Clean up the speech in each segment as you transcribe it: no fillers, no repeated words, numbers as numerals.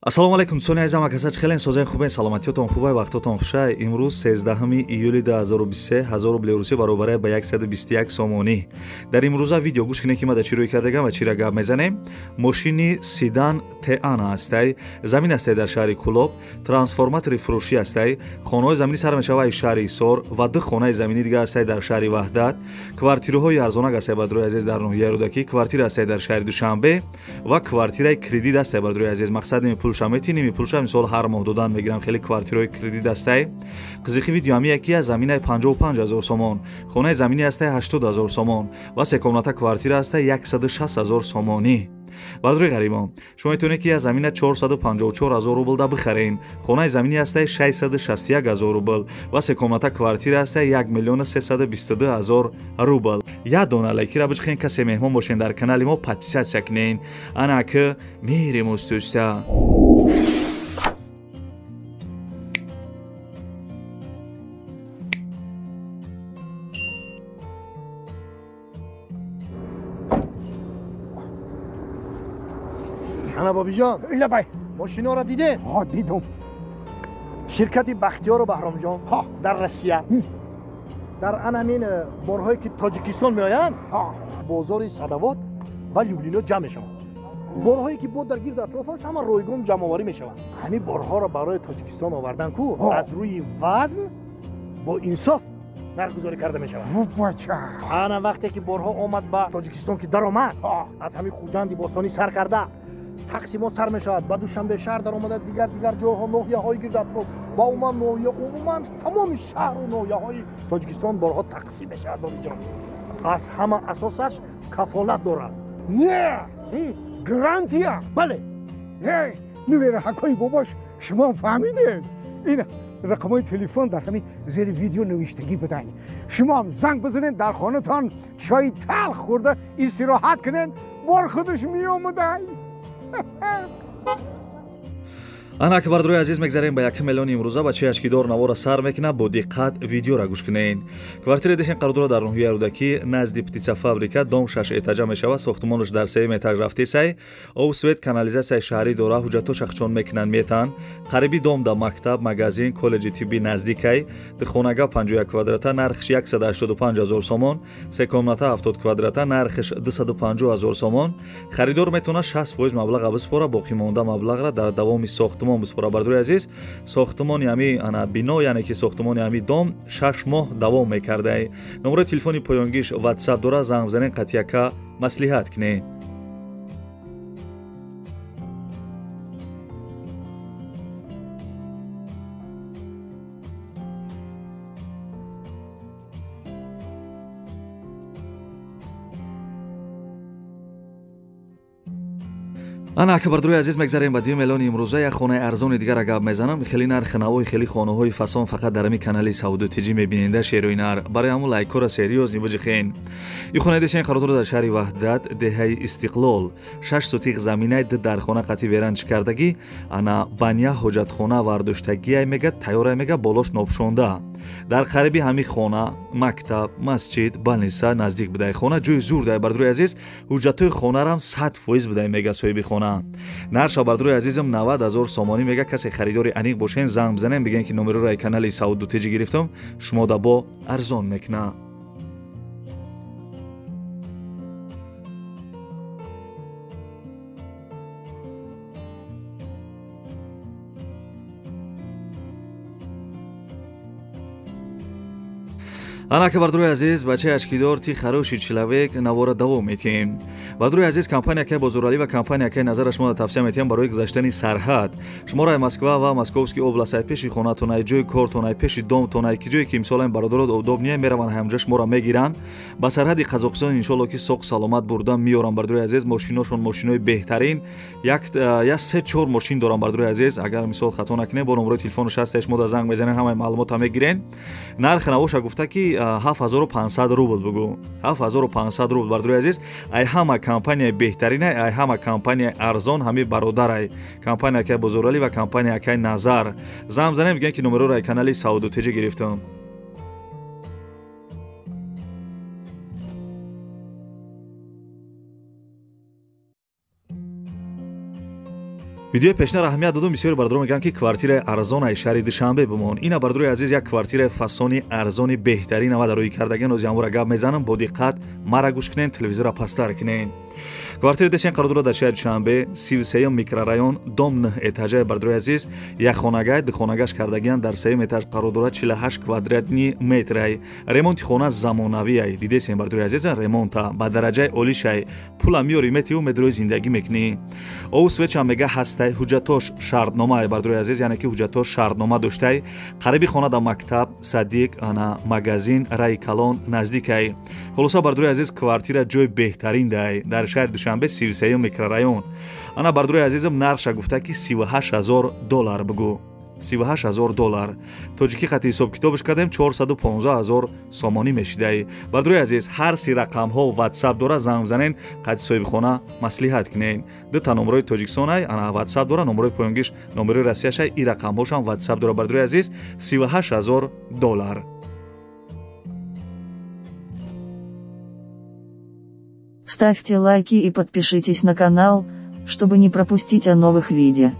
Ассалому алайкум дӯстони азизам, акасач хелен созаи хубе, саломатиётон хубе, вақтотон хушай. Имрӯз 13 июли 2023 1000 рубли русӣ баробар ба 121 сомонӣ. Дар имрӯза видео гӯш кине ки ма да чӣ рӯй кардагам ва чира гап мезанем. Мошини Sedan Teana астай, замин астай дар шаҳри Кӯлоб, трансформатори фурӯшӣ астай, хонаҳои заминӣ сар мешавад шаҳри Ҳисор ва ду хонаи заминӣ дига астай дар шаҳри Ваҳдат, квартираҳои арзонак астай бардруи азиз дар ноҳияи Рӯдакӣ, квартира астай дар шаҳри Душанбе ва квартираи кредит астай бардруи азиз. Мақсад ними пулша метиними пулша мисол ҳар моҳ додан мегирам, хеле квартираҳои кредит астай. Қизиқи видео ҳамия ки аз заминаи 55000 сомон, хонаи заминӣ астай 80000 сомон ва секомната квартира астай 106000 сомонӣ. Бардруи ғарибон, шумо метавонед ки аз замина 454000 рубл да бихарен, хонаи заминӣ астай 661000 рубл ва секомната квартира астай 1322000 рубл. Я дона лайкира бичхен, касе меҳмон бошен дар канали мо подписатсия кинен. Ана ки мирим устуста. Ана бобиҷон, Illa bay. мошиноро дидед? Ha didim. Ширкати Бахтиёру Баҳромҷон дар Россия. Дар анамин борҳое ки Тоҷикистон меоянд, бозори Садовод ва Люблино ҷамъ мешаванд. Борҳое ки бо дар гирду атроф аст, ҳама ройгон ҷамъоварӣ мешаванд. Ҳамин борҳоро барои Тоҷикистон овардан ку аз рӯи вазн бо инсоф нархгузорӣ карда мешавад. Бача. ана вақте ки борҳо омад ба Тоҷикистон ки даромад, аз ҳамин хуҷанди бостонӣ сар карда тақсимот сар мешавад, ба Душанбе шаҳр даромада, дигар ҷойҳо, ноҳияҳои гирду атроф ва умуман ноҳия, умуман тамоми шаҳру ноҳияҳои Тоҷикистон борҳо тақсим мешавад. бобиҷон, аз ҳама асосаш кафолат дорад. Ne. Гарантия. бале, Hey, numara hakoy babosh shuma fahmided. Ina рақамои телефон дар ҳамин зери видео навиштагӣ бидань. Шумо ҳам занг бизанед, дар хонатон чойи талх хӯрда истироҳат кунед, бор худаш меомадай. Ана ки бардруи азиз мегзарем ба 1 миллиони имрӯза ба чӣ ашкидор навора сар мекунад, бо диққат видеора гӯш кунед. Квартира дехен қарор дорад дар ноҳияи Рӯдакӣ, назди птица фабрика, дом 6 этажа мешавад, сохтмонаш дар 3 этаж рафтисай, об, свет, канализатсияи шаҳрӣ дора, ҳуҷҷатҳош ақчон мекунанд метан, қариби дом да мактаб, магазин, коллеҷи тиббӣ наздикай, духонага 51 квадрата, нархш 185000 сомон, секомната 70 квадрата, нархш 250000 сомон. Харидор метавонад 60% маблаға биспора, боқӣ монда маблағро дар давоми сохтмон биспора. Бардруи азиз, сохтмони ҳами ана бино, яъне ки сохтмони ҳами дом 6 моҳ давом мекардай. номери телефони поёнгиш WhatsApp дора, занг бизанед, қатъияка маслиҳат кунед. ана ки бардруи азиз мегзарем ба 2 миллиони имрӯза як хонаи арзони дигара гап мезанам. хеле нархи навои хеле хонаҳои фасон фақат дар ҳамин канали Сауду Тиҷи мебиненда шерӯи нар. Барои ҳамун лайкора сериёзни биҷихен. И хонаи дешен қарор дорад дар шаҳри Ваҳдат, деҳаи Истиқлол. 6 сутиқ заминаи ду дар хона қатъи веранҷ кардагӣ, ана баня ҳоҷатхона вардоштагия мега, тайёра мега, болош нобшонда. дар қариби ҳамин хона мактаб, масҷид, балниса наздик бидай. хона ҷойи зур дай. бардруи азиз, ҳуҷҷатҳои хонарам 100% бидай мега соҳиби хона. нарша бардруи азизам 90000 сомонӣ мега. касе харидори аниқ бошен, занг бизанем, бигӯен ки номерои канали Сауду Тиҷи гирифтам, шумо да бо арзон мекунам. ана ки бардруи азиз, бачаи ашкидор ти хароши чилавек навора давом метиҳем. бардруи азиз, компанияки бозоралӣ ва компанияки назараш шумо тавсия метиҳам барои гузаштани сарҳад. шуморо Москва ва Московский област ай пеши хонатон, ай ҷои кортон, ай пеши домтон, ай ки ҷое ки мисол бародарот удоб ния мераванд, ҳамҷо шуморо мегиранд. ба сарҳади Қазоқистон иншоалло ки соқ саломат бурда меорам. бардруи азиз, мошиношон мошинои беҳтарин, як 3-4 мошин дорам. бардруи азиз, агар мисол хато накунем, бо номерои телефонош ҳастеш, мо да занг мезанем, ҳамаи маълумота мегирен. нархи навоша гуфта ки 7500 рубл бигӯ. 7500 рубл. бардруи азиз, ай ҳама компанияи беҳтаринай, ай ҳама компанияи арзон, ҳами бародарай. компанияки бозоралӣ ва компанияки назар. занг бизанем, бигӯен ки номерои канали Сауду Тиҷи гирифтам. видеои пешнар аҳамият додум бисёри бардорон мегӯянд ки квартираи арзонаи шаҳри душанбе бимон. Ина бардорои азиз як квартираи фасони арзони беҳтарин ама дар рӯи кардаган ози ҳамвора гап мезанам. Бо диққат мара гӯш кунен, телевизора пастар кунен. квартира десен қарор дорад дар шаҳри душанбе 33 микрорайон дом 9 этажаи бардорои азиз як хонагай духонагаш кардагиан дар 3 этаж қарор дорад 48 квадратни метрай. ремонти хона замонавиай дидесен бардорои азиз ремонта ба дараҷаи олишай пула миёри метиву медрои зиндагӣ мекунӣ. овсвеча мега ҳастай ҳуҷҷатош шартномаи бардорои азиз яъне ки ҳуҷҷатош шартнома доштай қариби хона да мактаб садиқ ана магазин раи калон наздикай. холоса бардорои азиз квартира ҷои беҳтарин дай дар шаҳри душанбе 33 микрорайон. ана бардорои азизам нарша гуфта ки $38,000 бигӯ $38,000 тоҷикӣ хати ҳисоб китобаш кардем 415,000 сомонӣ мешидай. бардорои азиз ҳар си рақамҳо ватсап дора занг бизанен қати соҳиби хона маслиҳат кунен. дута номерои тоҷикистонай ана ватсап дора номерои поёнгиш номерои россияшай и рақамҳошам ватсап дора бардорои азиз $38,000. Ставьте лайки и подпишитесь на канал, чтобы не пропустить о новых видео.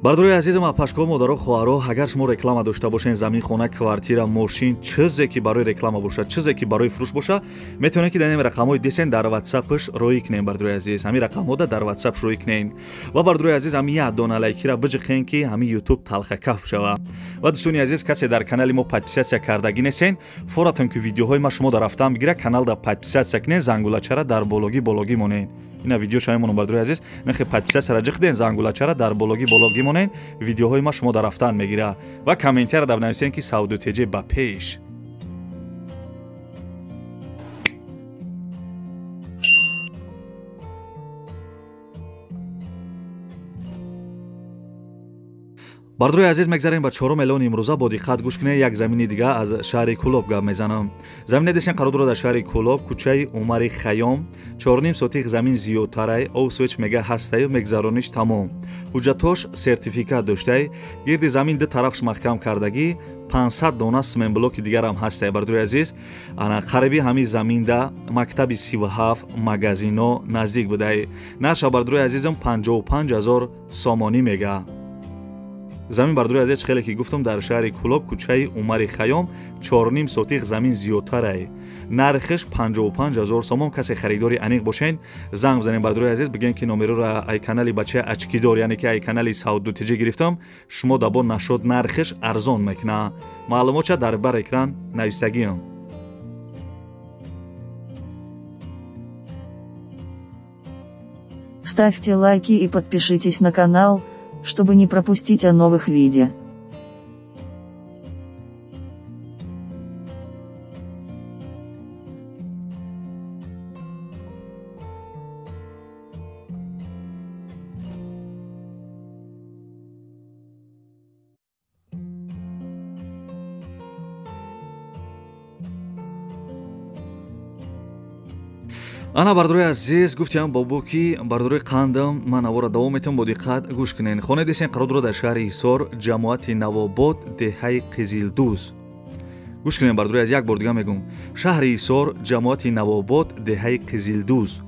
бардорои азизам апашко модаро хоҳаро агар шумо реклама дошта бошен замин хона квартира мошин чизе ки барои реклама бошад чизе ки барои фурӯш боша метавонед ки дар ин рақамҳои десен дар ватсапаш роӣ кунен. бардорои азиз ҳамин рақамҳода дар ватсапш роӣ кунен ва бардорои азиз ҳамин як дона лайкира биҷиқен ки ҳамин ютуб талха каф шава. ва дӯстони азиз касе дар канали мо подписатсия кардагӣ несен форатон ки видеоҳои ма шумо дар рафтан бигира каналда подписатсия кунен зангулачара дарологӣ монен. ина видео шамаймонам бардорои азиз нахи подписатсияра ҷиқден зангулачара дарологӣ монен видеоҳои ма шумо дар рафтан мегира ва комментияра давнависен ки савдутеҷи ба пеш. бардорои азиз мегзарем ба чорум эълони имрӯза бо диққат гӯш кунед. як замини дига аз шаҳри кӯлоб гап мезанам. замине десен қарор дорад дар шаҳри кӯлоб кӯчаи умари хаём 4.5 сотиқ замин зиёдтарай овсвеч мега ҳастаю мегзарониш тамом ҳуҷҷатош сертификат доштай гирди замин ду тарафш маҳкам кардагӣ 500 дона сменблоки дигарам ҳастай. бардорои азиз ана қариби ҳамин заминда мактаби 37 магазино наздик будай. нарша бардорои азизам 55,000 сомонӣ мега. замин бардорои азиз хеле ки гуфтам дар шаҳри кӯлоб кӯчаи умари хаём 4.5 сотиқ замин зиёдтарай нархиш 55,000 сомон. касе харидори аниқ бошен занг бизанен бардорои азиз биген ки номероро ай канали бачаи ачкидор яъне ки ай канали савдутиҷӣ гирифтам шумо дабо нашуд нархиш арзон мекуна. маълумотша дар бар экран навистагиам. Ставьте лайки и подпишитесь на канал, чтобы не пропустить о новых видео. ана бардорои азиз гуфтиам бобо ки бардорои қандам ман авора давом метавам бо диққат гӯш кунен. хонаи десен қарор дорад дар шаҳри ҳисор ҷамоати навобод деҳаи қизилдуз. гӯш кунен бардорои аз як бор дига мегӯм шаҳри ҳисор ҷамоати навобод деҳаи қизилдуз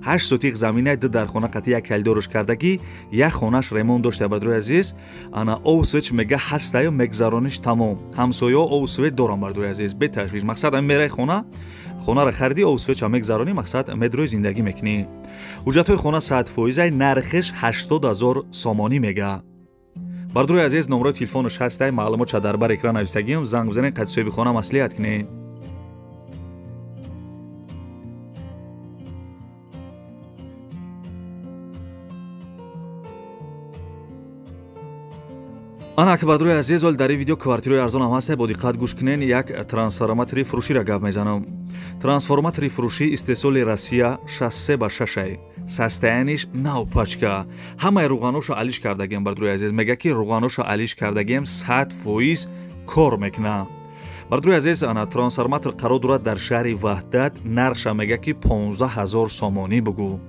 8 сотиқ заминай ду дар хона қати як калидорш кардагӣ як хонаш ремонт дошта. бардорои азиз ана овсвеч мега ҳастаю мегзарониш тамом ҳамсояҳо овсвеч дорам. бардорои азиз беташвиш мақсад ам мерай хонаро хариди овсвеча мегзаронӣ мақсад медрои зиндагӣ мекунӣ. ҳуҷҷатҳои хона 100% нархиш 80,000 сомонӣ мега. бардорои азиз номерои телефонаш ҳастай маълумотша дар бар экран навистагиам занг бизанен қати соҳиби хона маслиҳат кунед. ана ки бардорои азиз оли дар ин видео квартираи арзонам ҳастай бо диққат гӯш кунен. як трансформатори фурӯширо гап мезанам. трансформатори фурӯшӣ истеҳсоли россия 6x6 састаяниш нав пачка ҳамаи руғаношо алиш кардагиам. бардорои азиз мега ки руғаношо алиш кардагиам 100% кор мекуна. бардруи азиз, ана трансформатор қарор дорад дар шаҳри ваҳдат. нарша мега ки 15000 сомонӣ бугӯ.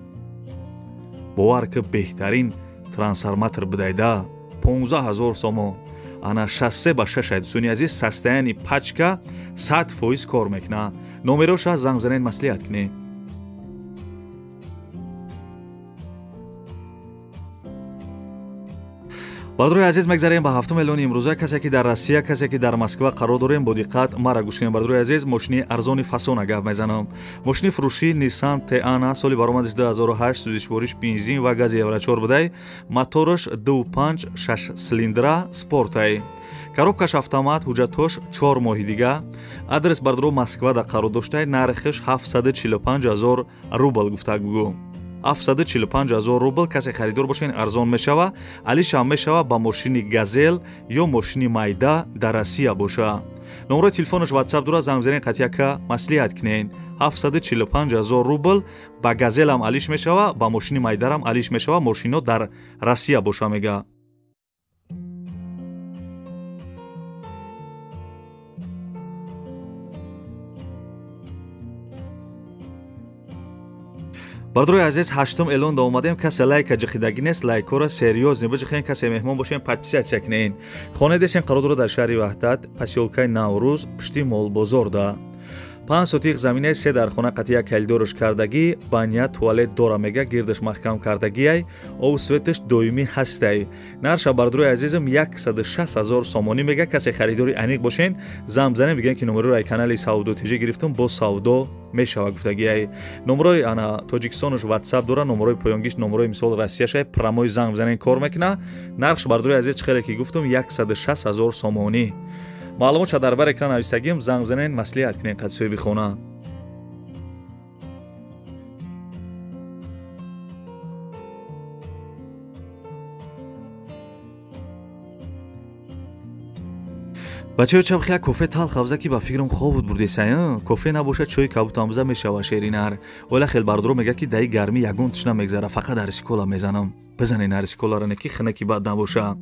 бовар ки беҳтарин трансформатор бидайда 15000 сомон. ана 6 ба 6 дӯстони азиз, состояни пачка 100% кор мекуна. номероша занг занед, маслиҳат кунед. бардруи азиз, мегзарем ба ҳафтум эълони имрӯза. касе ки дар Россия, касе ки дар Москва қарор дорем, бо диққат мара гӯш кунем. бардруи азиз, мошини арзони фасона гап мезанам. мошини фурӯшии Nissan Teana соли баромадаш 2008, сӯзишвориш бензин ва гази евро 4 будай, мотораш 2.5 6 силиндра спортай. коробкаш автомат, ҳуҷҷатош 4 моҳи дига. адрес бардруи Москвада қарор доштай, нархиш 745000 рубл гуфтак бугӯ. 745000 рубл. касе харидор бошен арзон мешава. алишам мешава ба мошини газел ё мошини майда дар Россия боша. номерои телефонаш WhatsApp дора, занг занед, қатъяка маслиҳат кунед. 745000 рубл. ба газелам алиш мешава, ба мошини майдарам алиш мешава. мошино дар Россия боша мега. бардруи азиз, 8 эълон да омадем. касе лайка ҷиқидагӣ нест, лайкора серьёзни биҷиқен. касе меҳмон бошен, подписатсия кунед. хонаи десен қарор дорад дар шаҳри ваҳдат, посёлкаи Наврӯз, пишти молбозор да. 5 сотиқ заминаи 3 дар хона қатъя калидораш кардагӣ, баня, туалет дора мега, гирдаш маҳкам кардагиай, ову светаш доимӣ ҳастай. нарша бардруи азизам 106000 сомонӣ мега. касе харидори аниқ бошен, занг занем, бигӯем ки номерои ай канали савдо тиҷӣ гирифтам, бо савдо мешава гуфтагиай. номерои ана тоҷикистонаш WhatsApp дора, номерои поёнгиш, номерои мисол Россияшай прамои занг занен кор мекуна. нархш бардруи азиз чихеле ки гуфтам 106000 сомонӣ. маълумотша дар бар экран навистагим, занг занен, маслиҳат кунед қад соҳиби хона. бачаё чабхия кофе талх абза ки ба фикрам хобуд бурдесай. кофе набошад чои кабутамза мешава шеринар. ола хел бардро мега ки даи гармӣ ягон тишна мегзара, фақат арисикола мезанам. бизанен арисиколаране ки хинаки бад набоша.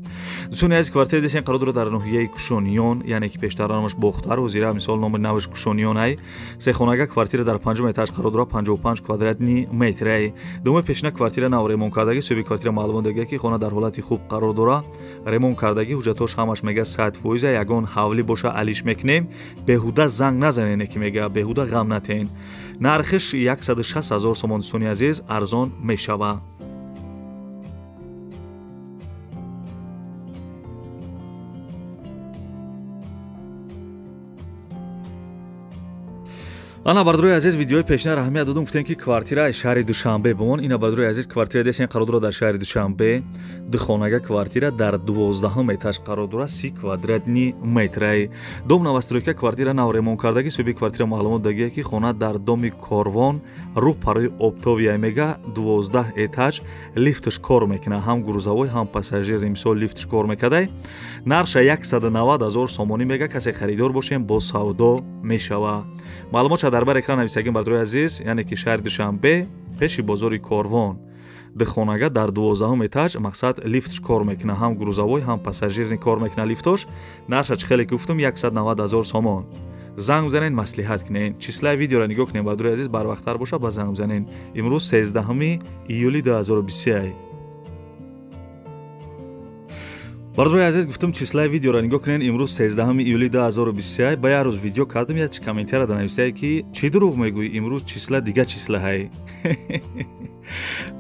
дӯстони аз квартира дешен қарор дора дар ноҳияи Кушониён, яъне ки пештаранамаш Бохтар озира, мисол номер наваш Кушониён ай. Сехонага квартира дар 5 этаж қарор дора, 55 квадратни метр ай. думе пешина квартира нав ремонт кардагӣ, соҳиби квартира маълумот дага ки хона дар ҳолати хуб қарор дора, ремонт кардагӣ, ҳуҷҷатош ҳамаш мега 100%, ягон ҳавлӣ боша алиш мекунем. беҳуда занг назанене ки мега, беҳуда ғам натен. нархиш 106000 сомон. дӯстони азиз, арзон мешава. ана бардруи азиз, видеои пешнар аҳамият додум, гуфтем ки квартираи шаҳри Душанбе бимон. ина бардруи азиз, квартира десен қарор дора дар шаҳри Душанбе, духонага квартира дар 12 этаж қарор дора, 30 квадратни метрай. дом навастройка квартира нав ремонт кардагӣ, соҳиби квартира маълумот дагие ки хона дар доми Корвон, рӯ парои обтовия мега, 12 этаж, лифтш кор мекуна, ҳам грузавой, ҳам пассажирӣ, мисол лифтш кор мекардай. нарша 190000 сомонӣ мега. касе харидор бошем, бо савдо мешава. маълумотша дар бар экран нависагим бардруи азиз, яъне ки шаҳри Душанбе, пеши бозори Корвон, духонага дар 12 этаж, мақсад лифтш кор мекуна, ҳам грузавой, ҳам пассажирни кор мекуна лифтош. нарша чихеле ки гуфтам 190000 сомон. занг занен, маслиҳат кунед. числаи видеоро нигоҳ кунем бардруи азиз, барвақттар боша, ба занг занен. имрӯз 13 июли 2023. бардруи азиз, гуфтам числаи видеоро нигоҳ кунед. имрӯз 13 июли 2023. ба як рӯз видео кардам, як комментария данависае ки чӣ дурӯғ мегӯӣ, имрӯз числа дига числа ҳай.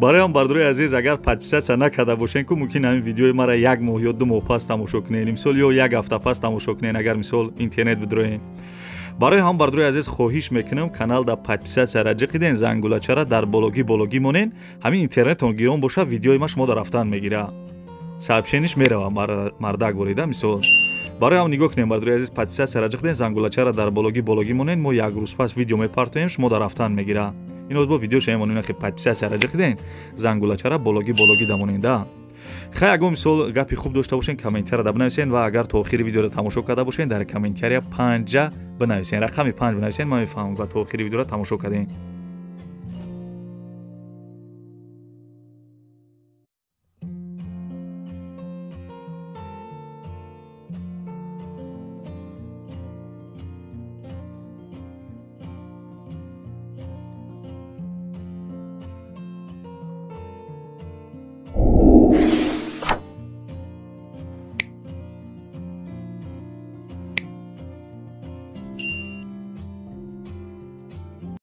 бароям бардруи азиз, агар подписатсия накарда бошен ку мумкин ҳамин видеои мара 1 моҳ ё 2 моҳ пас тамошо кунед, мисол ё 1 ҳафта пас тамошо кунед, агар мисол интернет бидроен. барои ҳам бардруи азиз хоҳиш мекунам, каналда подписатсияра ҷиқиден, зангулачара дар бологӣ монен, ҳамин интернетон гирон боша, видеои ма шумо дарафтан мегира. сообщениш мерава мардак борида мисол. барои ҳам нигоҳ кунем бардруи азиз, подписатсияра ҷиқиден, зангулачара дар бологӣ монен, мо як рӯз пас видео мепартоем, шумо дарафтан мегира. ин бо видео шаемонина ки подписатсияра ҷиқиден, зангулачара бологӣ дамоненда. хай ягон мисол гапи хуб дошта бошен, комментария бинависен ва агар то охири видеоро тамошо карда бошен, дар комментария 5 бинависен, рақами 5 бинависен, ман мефаҳмам ва то охири видеоро тамошо кардем.